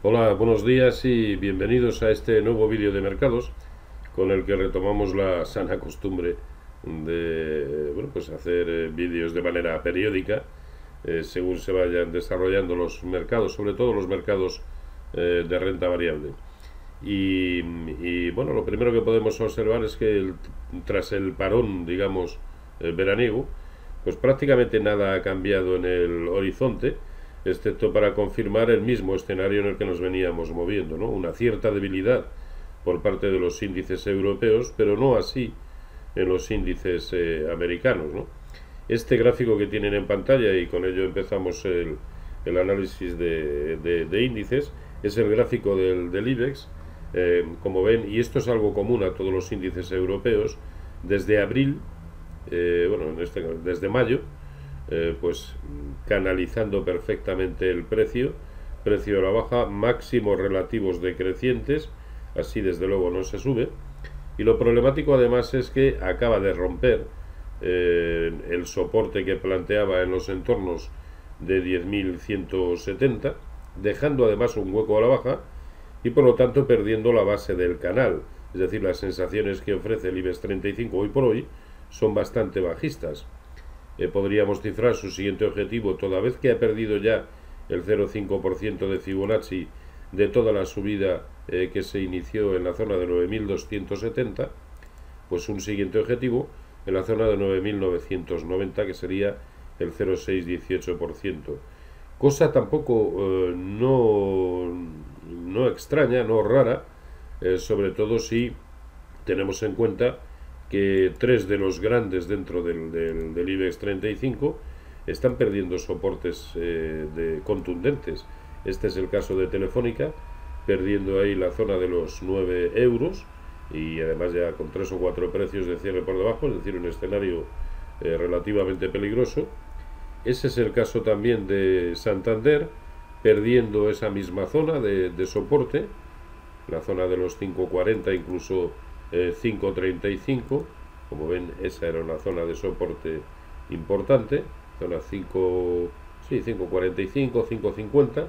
Hola, buenos días y bienvenidos a este nuevo vídeo de mercados con el que retomamos la sana costumbre de pues hacer vídeos de manera periódica según se vayan desarrollando los mercados, sobre todo los mercados de renta variable. Bueno, lo primero que podemos observar es que tras el parón, digamos, veraniego, pues prácticamente nada ha cambiado en el horizonte, excepto para confirmar el mismo escenario en el que nos veníamos moviendo, ¿no? Una cierta debilidad por parte de los índices europeos, pero no así en los índices americanos, ¿no? Este gráfico que tienen en pantalla, y con ello empezamos el análisis de índices, es el gráfico del IBEX, como ven, y esto es algo común a todos los índices europeos, desde abril, desde mayo, pues canalizando perfectamente el precio a la baja, máximos relativos decrecientes, así desde luego no se sube, y lo problemático además es que acaba de romper el soporte que planteaba en los entornos de 10.170, dejando además un hueco a la baja y por lo tanto perdiendo la base del canal. Es decir, las sensaciones que ofrece el IBEX 35 hoy por hoy son bastante bajistas. Podríamos cifrar su siguiente objetivo, toda vez que ha perdido ya el 0,5% de Fibonacci de toda la subida que se inició en la zona de 9.270, pues un siguiente objetivo en la zona de 9.990, que sería el 0,618%. Cosa tampoco no extraña, no rara, sobre todo si tenemos en cuenta que tres de los grandes dentro del IBEX 35 están perdiendo soportes contundentes. Este es el caso de Telefónica, perdiendo ahí la zona de los 9 euros y además ya con 3 o 4 precios de cierre por debajo, es decir, un escenario relativamente peligroso. Ese es el caso también de Santander, perdiendo esa misma zona de soporte, la zona de los 5,40, incluso 5,35. Como ven, esa era una zona de soporte importante, zona 5,45, 5,50,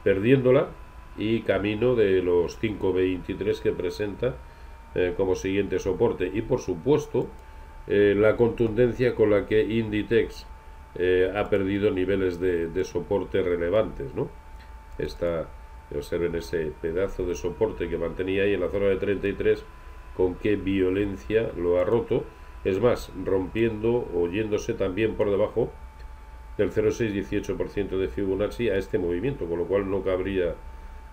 perdiéndola y camino de los 5,23 que presenta como siguiente soporte. Y por supuesto, la contundencia con la que Inditex ha perdido niveles de soporte relevantes, ¿no? Observen ese pedazo de soporte que mantenía ahí en la zona de 33, con qué violencia lo ha roto, es más, rompiendo o yéndose también por debajo del 0,618% de Fibonacci a este movimiento, con lo cual no cabría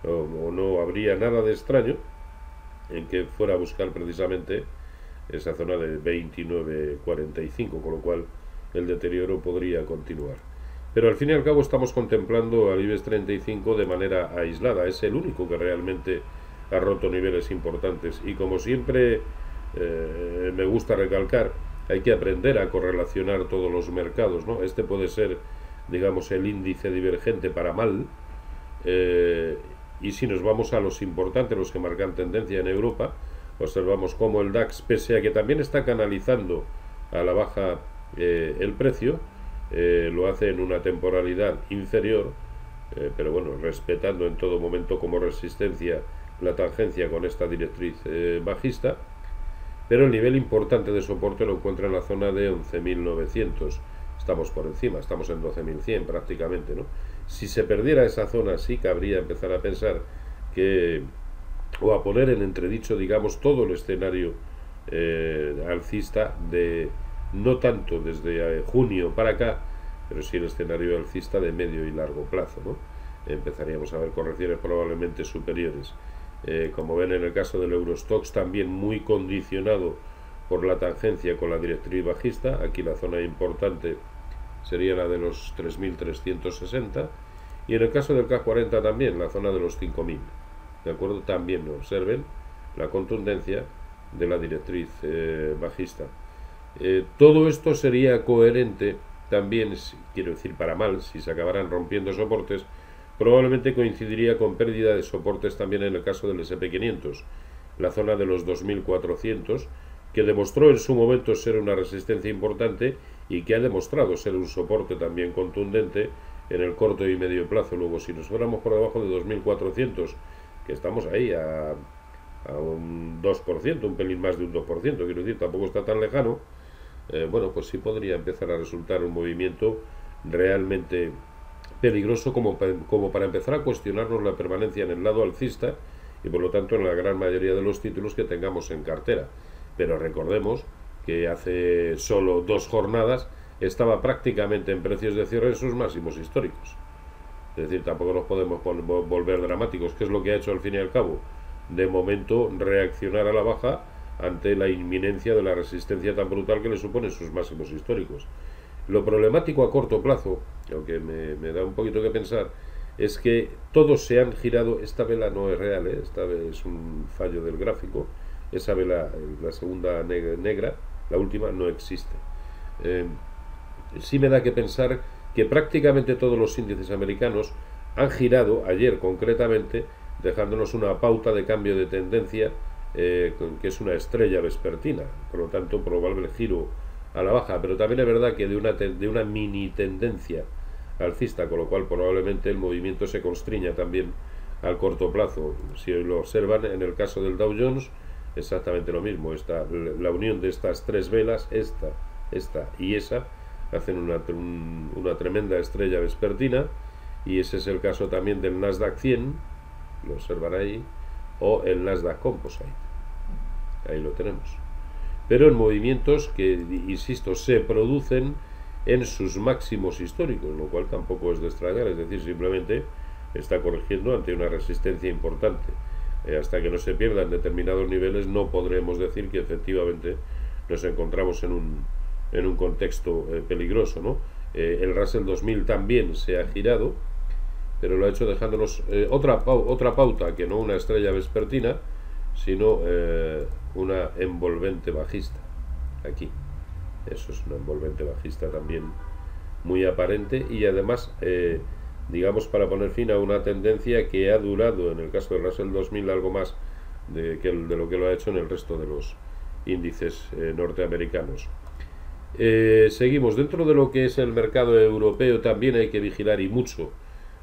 o no habría nada de extraño en que fuera a buscar precisamente esa zona de 29,45, con lo cual el deterioro podría continuar. Pero al fin y al cabo estamos contemplando al IBEX 35 de manera aislada, es el único que realmente ha roto niveles importantes y como siempre me gusta recalcar, hay que aprender a correlacionar todos los mercados, ¿no? Este puede ser, digamos, el índice divergente para mal, y si nos vamos a los importantes, los que marcan tendencia en Europa, observamos como el DAX, pese a que también está canalizando a la baja el precio, lo hace en una temporalidad inferior, pero bueno, respetando en todo momento como resistencia la tangencia con esta directriz bajista, pero el nivel importante de soporte lo encuentra en la zona de 11.900. Estamos por encima, estamos en 12.100 prácticamente, ¿no? Si se perdiera esa zona, sí cabría empezar a pensar que, o a poner en entredicho, digamos, todo el escenario alcista de, no tanto desde junio para acá, pero sí el escenario alcista de medio y largo plazo, ¿no? Empezaríamos a ver correcciones probablemente superiores. Como ven en el caso del Eurostoxx, también muy condicionado por la tangencia con la directriz bajista. Aquí la zona importante sería la de los 3.360 y en el caso del CAC 40 también la zona de los 5.000. ¿De acuerdo? También observen la contundencia de la directriz bajista. Todo esto sería coherente también, quiero decir para mal, si se acabaran rompiendo soportes, probablemente coincidiría con pérdida de soportes también en el caso del SP500, la zona de los 2.400, que demostró en su momento ser una resistencia importante y que ha demostrado ser un soporte también contundente en el corto y medio plazo. Luego, si nos fuéramos por debajo de 2.400, que estamos ahí a un 2%, un pelín más de un 2%, quiero decir, tampoco está tan lejano, bueno, pues sí podría empezar a resultar un movimiento realmente peligroso como para empezar a cuestionarnos la permanencia en el lado alcista y por lo tanto en la gran mayoría de los títulos que tengamos en cartera. Pero recordemos que hace solo 2 jornadas estaba prácticamente en precios de cierre en sus máximos históricos. Es decir, tampoco nos podemos volver dramáticos. ¿Qué es lo que ha hecho al fin y al cabo? De momento reaccionar a la baja ante la inminencia de la resistencia tan brutal que le suponen sus máximos históricos. Lo problemático a corto plazo, aunque me da un poquito que pensar, es que todos se han girado. Esta vela no es real, esta vela es un fallo del gráfico. Esa vela, la segunda negra, la última, no existe. Sí me da que pensar que prácticamente todos los índices americanos han girado, ayer concretamente, dejándonos una pauta de cambio de tendencia, que es una estrella vespertina, por lo tanto probable giro a la baja, pero también es verdad que de una mini tendencia alcista, con lo cual probablemente el movimiento se constriña también al corto plazo. Si lo observan en el caso del Dow Jones, exactamente lo mismo. La unión de estas 3 velas, esta y esa, hacen una tremenda estrella vespertina, y ese es el caso también del Nasdaq 100, lo observan ahí, o el Nasdaq Composite, ahí lo tenemos, pero en movimientos que, insisto, se producen en sus máximos históricos, lo cual tampoco es de extrañar, es decir, simplemente está corrigiendo ante una resistencia importante. Hasta que no se pierdan determinados niveles no podremos decir que efectivamente nos encontramos en un contexto peligroso, ¿no? El Russell 2000 también se ha girado, pero lo ha hecho dejándonos otra pauta, que no una estrella vespertina, sino una envolvente bajista. Aquí, eso es una envolvente bajista también muy aparente, y además, digamos, para poner fin a una tendencia que ha durado, en el caso del Russell 2000, algo más de lo que lo ha hecho en el resto de los índices norteamericanos. Seguimos dentro de lo que es el mercado europeo. También hay que vigilar, y mucho,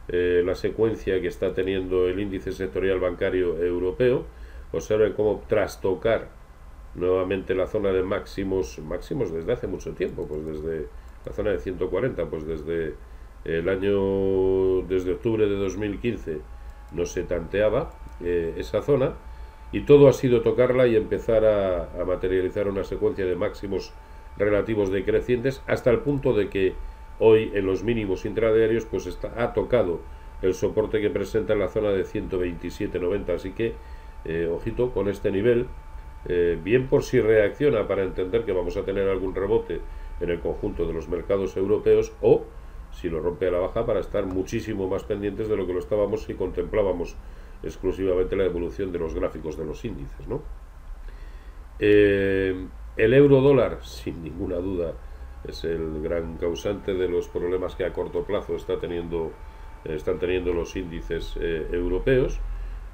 la secuencia que está teniendo el índice sectorial bancario europeo. Observen cómo trastocar nuevamente la zona de máximos desde hace mucho tiempo, pues desde la zona de 140, pues desde desde octubre de 2015 no se tanteaba esa zona, y todo ha sido tocarla y empezar a materializar una secuencia de máximos relativos decrecientes, hasta el punto de que hoy en los mínimos intradiarios pues ha tocado el soporte que presenta en la zona de 127,90, así que ojito con este nivel, bien por si reacciona, para entender que vamos a tener algún rebote en el conjunto de los mercados europeos, o si lo rompe a la baja, para estar muchísimo más pendientes de lo que lo estábamos si contemplábamos exclusivamente la evolución de los gráficos de los índices, ¿no? El euro dólar, sin ninguna duda, es el gran causante de los problemas que a corto plazo están teniendo los índices europeos.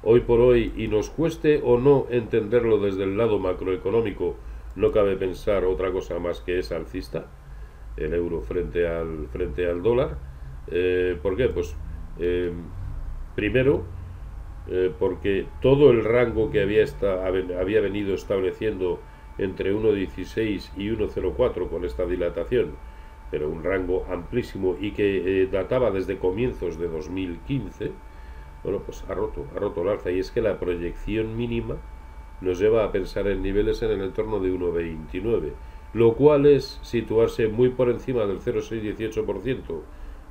Hoy por hoy, y nos cueste o no entenderlo desde el lado macroeconómico, no cabe pensar otra cosa más que es alcista el euro frente al dólar. ¿Por qué? Pues primero, porque todo el rango que había venido estableciendo entre 1,16 y 1,04 con esta dilatación, pero un rango amplísimo y que databa desde comienzos de 2015, bueno, pues ha roto el alza, y es que la proyección mínima nos lleva a pensar en niveles en el entorno de 1,29, lo cual es situarse muy por encima del 0,618%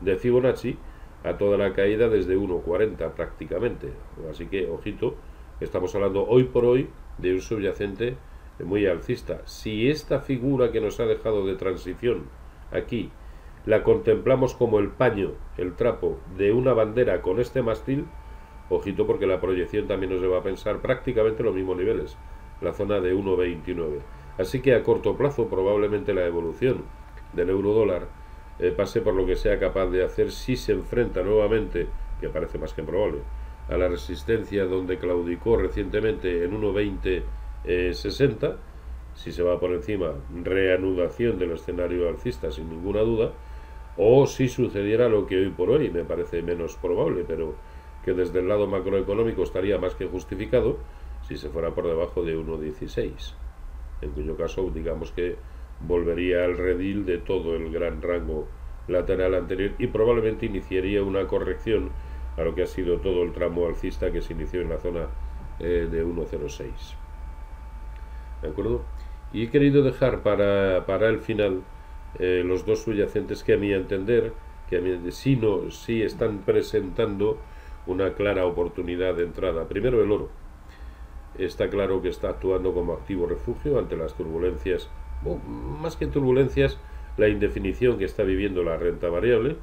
de Fibonacci a toda la caída desde 1,40 prácticamente. Así que ojito, estamos hablando hoy por hoy de un subyacente muy alcista. Si esta figura que nos ha dejado de transición aquí la contemplamos como el paño, el trapo de una bandera con este mástil, ojito, porque la proyección también nos lleva a pensar prácticamente los mismos niveles, la zona de 1,29. Así que a corto plazo probablemente la evolución del euro dólar pase por lo que sea capaz de hacer si se enfrenta nuevamente, que parece más que probable, a la resistencia donde claudicó recientemente en 1,2060. Si se va por encima, reanudación del escenario alcista sin ninguna duda, o si sucediera lo que hoy por hoy me parece menos probable, pero que desde el lado macroeconómico estaría más que justificado si se fuera por debajo de 1,16, en cuyo caso digamos que volvería al redil de todo el gran rango lateral anterior y probablemente iniciaría una corrección a lo que ha sido todo el tramo alcista que se inició en la zona de 1,06. ¿De acuerdo? Y he querido dejar para el final los dos subyacentes que a mi entender, sí están presentando una clara oportunidad de entrada. Primero el oro. Está claro que está actuando como activo refugio ante las turbulencias, más que turbulencias, la indefinición que está viviendo la renta variable,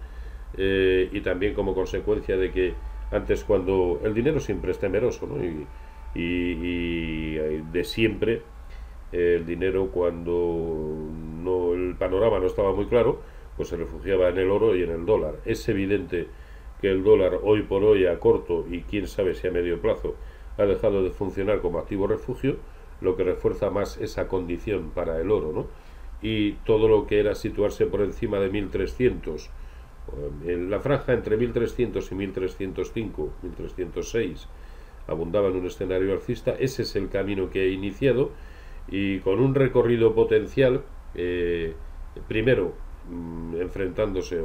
y también como consecuencia de que antes, cuando el dinero siempre es temeroso, ¿no? y de siempre el dinero, cuando el panorama no estaba muy claro, pues se refugiaba en el oro y en el dólar. Es evidente que el dólar hoy por hoy, a corto y quién sabe si a medio plazo, ha dejado de funcionar como activo refugio, lo que refuerza más esa condición para el oro, ¿no? Y todo lo que era situarse por encima de 1300, en la franja entre 1300 y 1305, 1306, abundaba en un escenario alcista. Ese es el camino que he iniciado, y con un recorrido potencial, primero enfrentándose,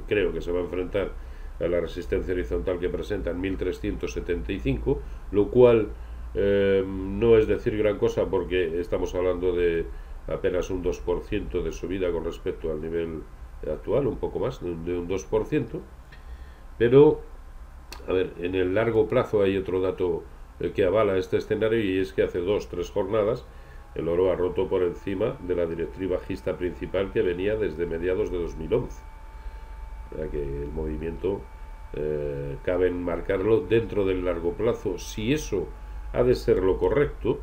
creo que se va a enfrentar a la resistencia horizontal que presenta en 1375, lo cual no es decir gran cosa, porque estamos hablando de apenas un 2% de subida con respecto al nivel actual, un poco más de un 2%, pero a ver, en el largo plazo hay otro dato que avala este escenario, y es que hace 2-3 jornadas el oro ha roto por encima de la directriz bajista principal que venía desde mediados de 2011. O sea que el movimiento cabe enmarcarlo dentro del largo plazo. Si eso ha de ser lo correcto,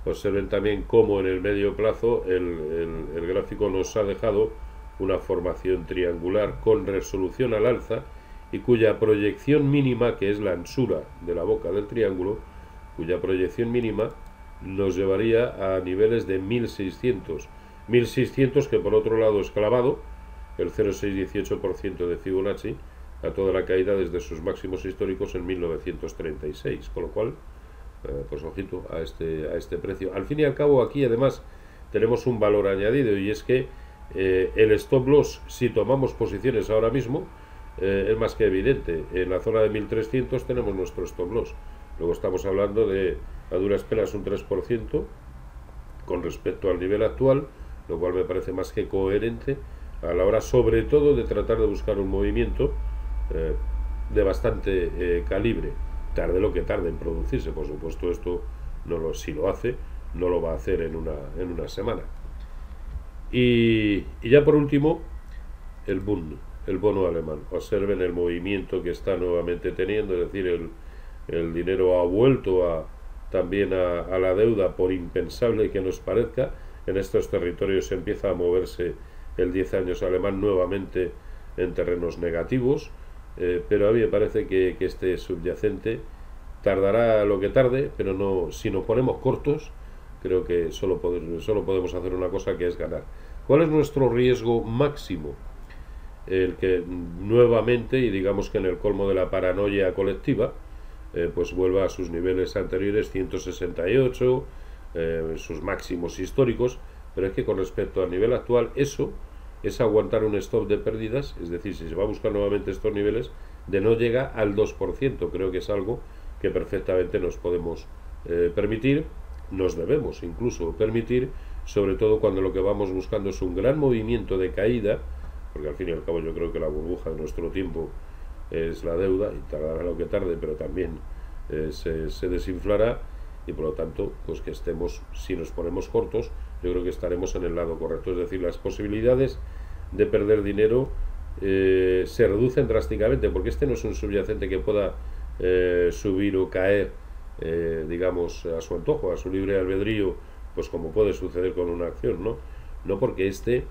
observen también cómo en el medio plazo el gráfico nos ha dejado una formación triangular con resolución al alza, y cuya proyección mínima, que es la anchura de la boca del triángulo, cuya proyección mínima nos llevaría a niveles de 1600, que por otro lado es clavado el 0,618% de Fibonacci a toda la caída desde sus máximos históricos en 1936, con lo cual pues ojito a este precio. Al fin y al cabo, aquí además tenemos un valor añadido, y es que el stop loss, si tomamos posiciones ahora mismo, es más que evidente. En la zona de 1300 tenemos nuestro stop loss. Luego estamos hablando de a duras penas un 3% con respecto al nivel actual, lo cual me parece más que coherente a la hora, sobre todo, de tratar de buscar un movimiento de bastante calibre, tarde lo que tarde en producirse. Por supuesto, esto si lo hace, no lo va a hacer en una semana. Y ya por último, el Bund, el bono alemán. Observen el movimiento que está nuevamente teniendo, es decir, el dinero ha vuelto también a la deuda, por impensable que nos parezca. En estos territorios empieza a moverse el 10 años alemán nuevamente en terrenos negativos, pero a mí me parece que este subyacente tardará lo que tarde, pero no, si nos ponemos cortos, creo que solo podemos hacer una cosa, que es ganar. ¿Cuál es nuestro riesgo máximo? El que nuevamente, y digamos que en el colmo de la paranoia colectiva, pues vuelva a sus niveles anteriores, 168, sus máximos históricos. Pero es que con respecto al nivel actual, eso es aguantar un stop de pérdidas, es decir, si se va a buscar nuevamente estos niveles, de no llega al 2%. Creo que es algo que perfectamente nos podemos permitir, nos debemos incluso permitir, sobre todo cuando lo que vamos buscando es un gran movimiento de caída, porque al fin y al cabo yo creo que la burbuja de nuestro tiempo es la deuda, y tardará lo que tarde, pero también se desinflará, y por lo tanto, pues que estemos, si nos ponemos cortos, yo creo que estaremos en el lado correcto. Es decir, las posibilidades de perder dinero se reducen drásticamente, porque este no es un subyacente que pueda subir o caer, digamos, a su antojo, a su libre albedrío, pues como puede suceder con una acción, no porque este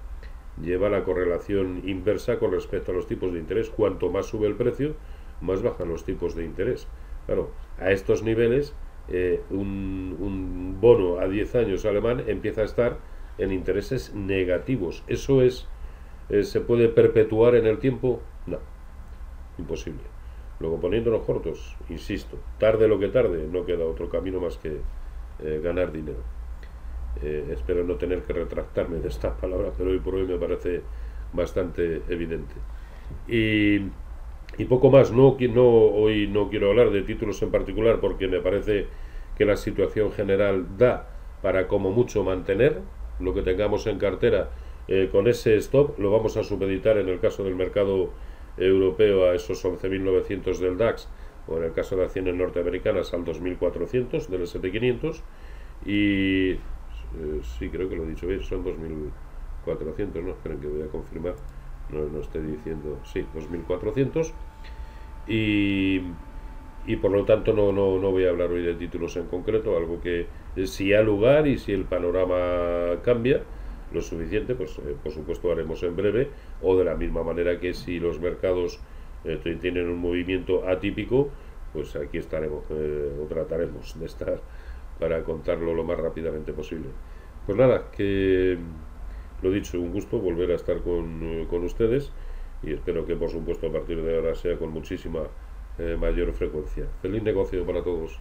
lleva la correlación inversa con respecto a los tipos de interés. Cuanto más sube el precio, más bajan los tipos de interés. Claro, a estos niveles un bono a 10 años alemán empieza a estar en intereses negativos. Eso es ¿Se puede perpetuar en el tiempo? No, imposible. Luego, poniéndonos cortos, insisto, tarde lo que tarde, no queda otro camino más que ganar dinero. Espero no tener que retractarme de estas palabras, pero hoy por hoy me parece bastante evidente. Y, y poco más, hoy no quiero hablar de títulos en particular porque me parece que la situación general da para como mucho mantener lo que tengamos en cartera. Con ese stop lo vamos a supeditar en el caso del mercado europeo a esos 11.900 del DAX, o en el caso de acciones norteamericanas al 2.400 del S&P 500, y sí, creo que lo he dicho bien, son 2.400, no, esperen que voy a confirmar, no estoy diciendo, sí, 2.400, y, y por lo tanto no voy a hablar hoy de títulos en concreto, algo que si ha lugar y si el panorama cambia lo suficiente, pues por supuesto haremos en breve, o de la misma manera que si los mercados tienen un movimiento atípico, pues aquí estaremos, o trataremos de estar para contarlo lo más rápidamente posible. Pues nada, que lo dicho, un gusto volver a estar con ustedes, y espero que por supuesto a partir de ahora sea con muchísima mayor frecuencia. Feliz negocio para todos.